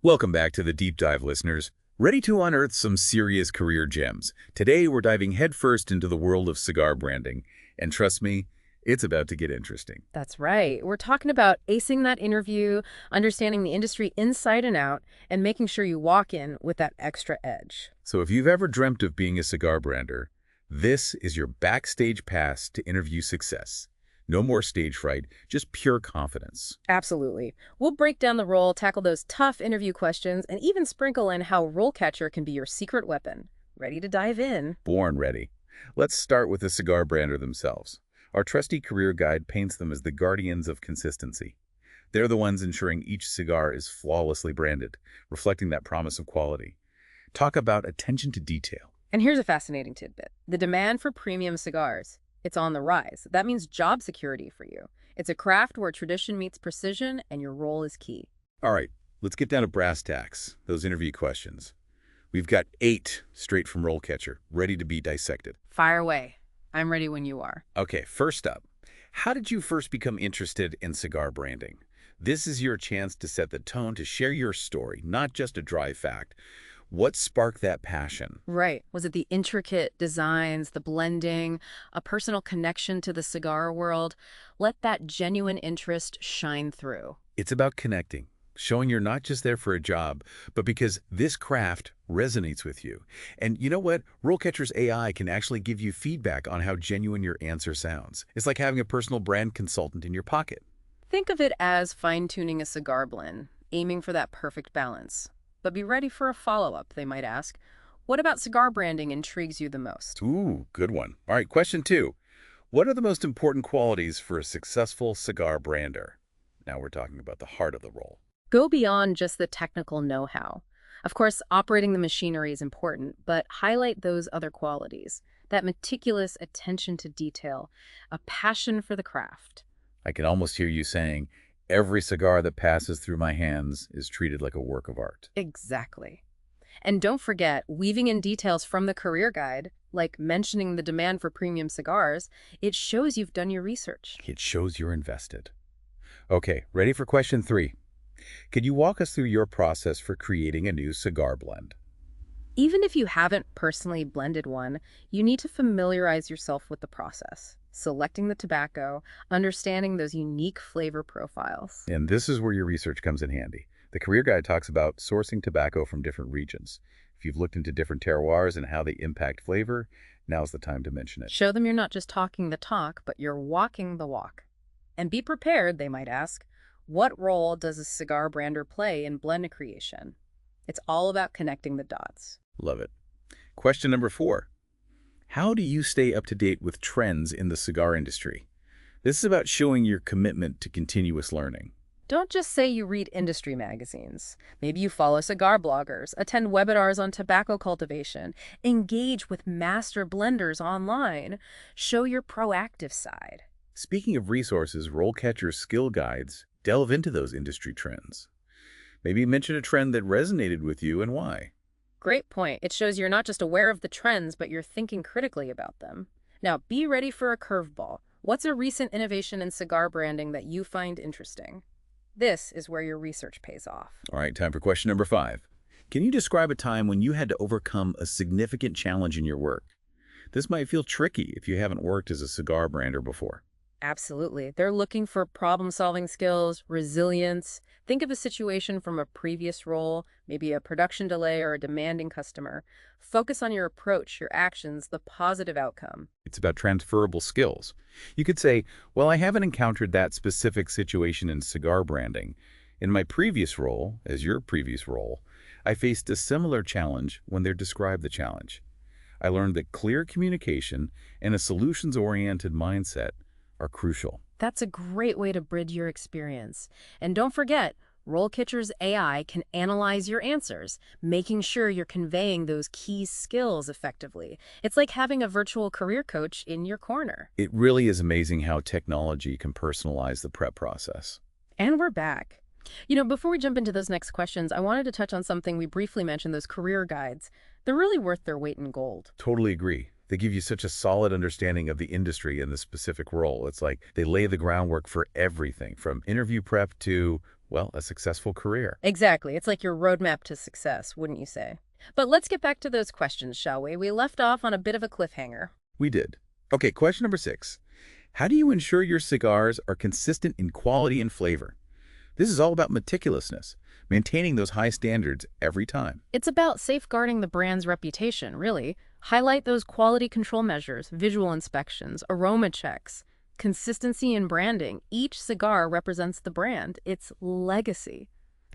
Welcome back to the Deep Dive, listeners. Ready to unearth some serious career gems. Today, we're diving headfirst into the world of cigar branding. And trust me, it's about to get interesting. That's right. We're talking about acing that interview, understanding the industry inside and out, and making sure you walk in with that extra edge. So if you've ever dreamt of being a cigar brander, this is your backstage pass to interview success. No more stage fright, just pure confidence. Absolutely. We'll break down the role, tackle those tough interview questions, and even sprinkle in how RoleCatcher can be your secret weapon. Ready to dive in? Born ready. Let's start with the cigar brander themselves. Our trusty career guide paints them as the guardians of consistency. They're the ones ensuring each cigar is flawlessly branded, reflecting that promise of quality. Talk about attention to detail. And here's a fascinating tidbit. The demand for premium cigars. It's on the rise. That means job security for you. It's a craft where tradition meets precision, and your role is key. All right, let's get down to brass tacks, those interview questions. We've got 8 straight from RoleCatcher, ready to be dissected. Fire away. I'm ready when you are. Okay, first up, how did you first become interested in cigar branding? This is your chance to set the tone, to share your story, not just a dry fact. What sparked that passion? Right. Was it the intricate designs, the blending, a personal connection to the cigar world? Let that genuine interest shine through. It's about connecting, showing you're not just there for a job, but because this craft resonates with you. And you know what? RoleCatcher's AI can actually give you feedback on how genuine your answer sounds. It's like having a personal brand consultant in your pocket. Think of it as fine-tuning a cigar blend, aiming for that perfect balance. But be ready for a follow-up, they might ask. What about cigar branding intrigues you the most? Ooh, good one. All right, question 2. What are the most important qualities for a successful cigar brander? Now we're talking about the heart of the role. Go beyond just the technical know-how. Of course, operating the machinery is important, but highlight those other qualities. That meticulous attention to detail, a passion for the craft. I can almost hear you saying, every cigar that passes through my hands is treated like a work of art. Exactly. And don't forget, weaving in details from the career guide, like mentioning the demand for premium cigars, it shows you've done your research. It shows you're invested. Okay, ready for question 3. Could you walk us through your process for creating a new cigar blend? Even if you haven't personally blended one, you need to familiarize yourself with the process. Selecting the tobacco, understanding those unique flavor profiles. And this is where your research comes in handy. The career guide talks about sourcing tobacco from different regions. If you've looked into different terroirs and how they impact flavor, now's the time to mention it. Show them you're not just talking the talk, but you're walking the walk. And be prepared, they might ask, what role does a cigar brander play in blend creation? It's all about connecting the dots. Love it. Question number 4. How do you stay up to date with trends in the cigar industry? This is about showing your commitment to continuous learning. Don't just say you read industry magazines. Maybe you follow cigar bloggers, attend webinars on tobacco cultivation, engage with master blenders online. Show your proactive side. Speaking of resources, RoleCatcher skill guides delve into those industry trends. Maybe mention a trend that resonated with you and why. Great point. It shows you're not just aware of the trends, but you're thinking critically about them. Now, be ready for a curveball. What's a recent innovation in cigar branding that you find interesting? This is where your research pays off. All right, time for question number 5. Can you describe a time when you had to overcome a significant challenge in your work? This might feel tricky if you haven't worked as a cigar brander before. Absolutely. They're looking for problem-solving skills, resilience. Think of a situation from a previous role, maybe a production delay or a demanding customer. Focus on your approach, your actions, the positive outcome. It's about transferable skills. You could say, well, I haven't encountered that specific situation in cigar branding. In my previous role, as your previous role, I faced a similar challenge when they described the challenge. I learned that clear communication and a solutions-oriented mindset are crucial. That's a great way to bridge your experience. And don't forget, RoleCatcher's AI can analyze your answers, making sure you're conveying those key skills effectively. It's like having a virtual career coach in your corner. It really is amazing how technology can personalize the prep process. And we're back. Before we jump into those next questions, I wanted to touch on something we briefly mentioned, those career guides. They're really worth their weight in gold. Totally agree. They give you such a solid understanding of the industry and the specific role. It's like they lay the groundwork for everything from interview prep to well, a successful career. Exactly. It's like your roadmap to success, wouldn't you say? But let's get back to those questions, shall we? We left off on a bit of a cliffhanger. We did. Okay, question number 6. How do you ensure your cigars are consistent in quality and flavor? This is all about meticulousness, maintaining those high standards every time. It's about safeguarding the brand's reputation, really. Highlight those quality control measures, visual inspections, aroma checks, consistency in branding. Each cigar represents the brand, its legacy.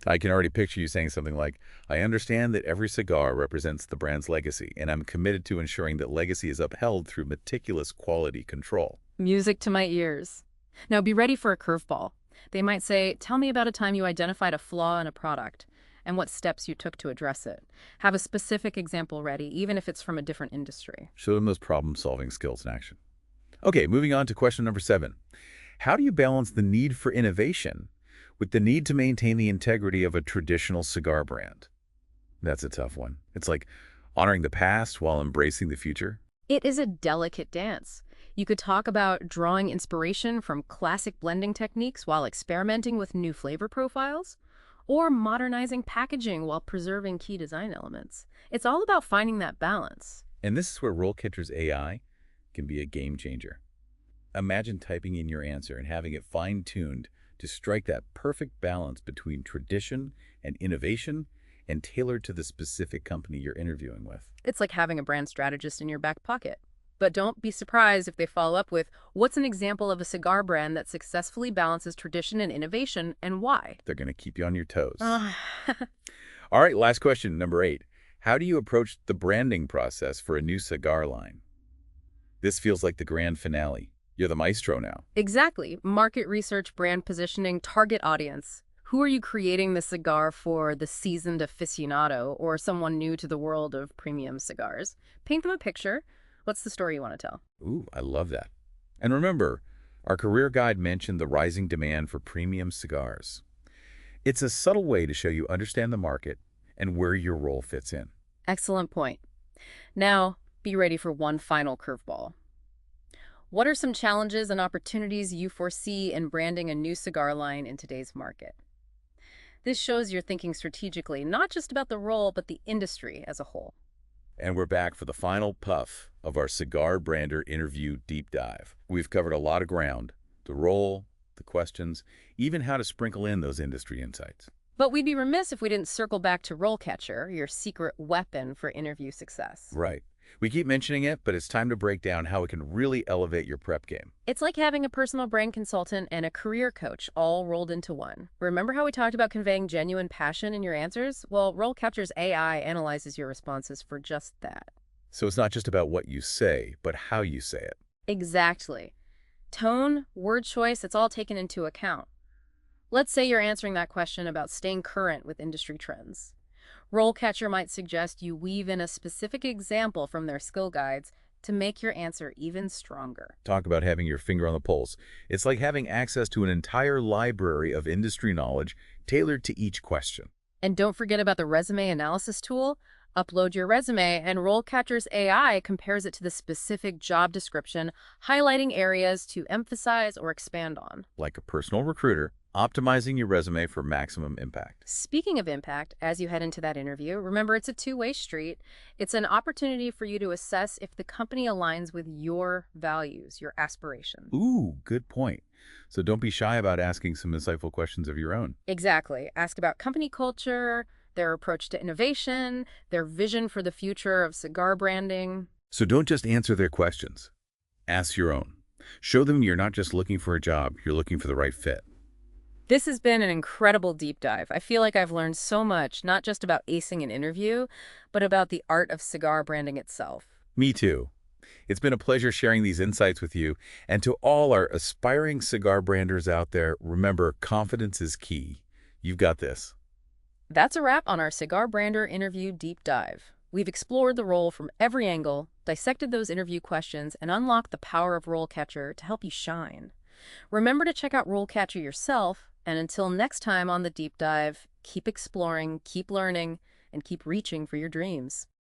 I can already picture you saying something like, I understand that every cigar represents the brand's legacy, and I'm committed to ensuring that legacy is upheld through meticulous quality control. Music to my ears. Now be ready for a curveball. They might say, tell me about a time you identified a flaw in a product and what steps you took to address it. Have a specific example ready, even if it's from a different industry. Show them those problem-solving skills in action. Okay, moving on to question number 7. How do you balance the need for innovation with the need to maintain the integrity of a traditional cigar brand? That's a tough one. It's like honoring the past while embracing the future. It is a delicate dance. You could talk about drawing inspiration from classic blending techniques while experimenting with new flavor profiles, or modernizing packaging while preserving key design elements. It's all about finding that balance. And this is where RoleCatcher's AI can be a game changer. Imagine typing in your answer and having it fine-tuned to strike that perfect balance between tradition and innovation and tailored to the specific company you're interviewing with. It's like having a brand strategist in your back pocket. But don't be surprised if they follow up with, what's an example of a cigar brand that successfully balances tradition and innovation, and why? They're going to keep you on your toes. All right, last question, number 8. How do you approach the branding process for a new cigar line? This feels like the grand finale. You're the maestro now. Exactly. Market research, brand positioning, target audience. Who are you creating the cigar for, the seasoned aficionado or someone new to the world of premium cigars? Paint them a picture. What's the story you want to tell? Ooh, I love that. And remember, our career guide mentioned the rising demand for premium cigars. It's a subtle way to show you understand the market and where your role fits in. Excellent point. Now, be ready for one final curveball. What are some challenges and opportunities you foresee in branding a new cigar line in today's market? This shows you're thinking strategically, not just about the role, but the industry as a whole. And we're back for the final puff of our Cigar Brander interview deep dive. We've covered a lot of ground, the role, the questions, even how to sprinkle in those industry insights. But we'd be remiss if we didn't circle back to RoleCatcher, your secret weapon for interview success. Right. We keep mentioning it, but it's time to break down how it can really elevate your prep game. It's like having a personal brand consultant and a career coach all rolled into one. Remember how we talked about conveying genuine passion in your answers? Well, RoleCatcher's AI analyzes your responses for just that. So it's not just about what you say, but how you say it. Exactly. Tone, word choice, it's all taken into account. Let's say you're answering that question about staying current with industry trends. RoleCatcher might suggest you weave in a specific example from their skill guides to make your answer even stronger. Talk about having your finger on the pulse. It's like having access to an entire library of industry knowledge tailored to each question. And don't forget about the resume analysis tool. Upload your resume, and RoleCatcher's AI compares it to the specific job description, highlighting areas to emphasize or expand on. Like a personal recruiter, optimizing your resume for maximum impact. Speaking of impact, as you head into that interview, remember it's a two-way street. It's an opportunity for you to assess if the company aligns with your values, your aspirations. Ooh, good point. So don't be shy about asking some insightful questions of your own. Exactly. Ask about company culture, their approach to innovation, their vision for the future of cigar branding. So don't just answer their questions. Ask your own. Show them you're not just looking for a job, you're looking for the right fit. This has been an incredible deep dive. I feel like I've learned so much, not just about acing an interview, but about the art of cigar branding itself. Me too. It's been a pleasure sharing these insights with you. And to all our aspiring cigar branders out there, remember, confidence is key. You've got this. That's a wrap on our Cigar Brander interview deep dive. We've explored the role from every angle, dissected those interview questions, and unlocked the power of RoleCatcher to help you shine. Remember to check out RoleCatcher yourself, and until next time on the deep dive, keep exploring, keep learning, and keep reaching for your dreams.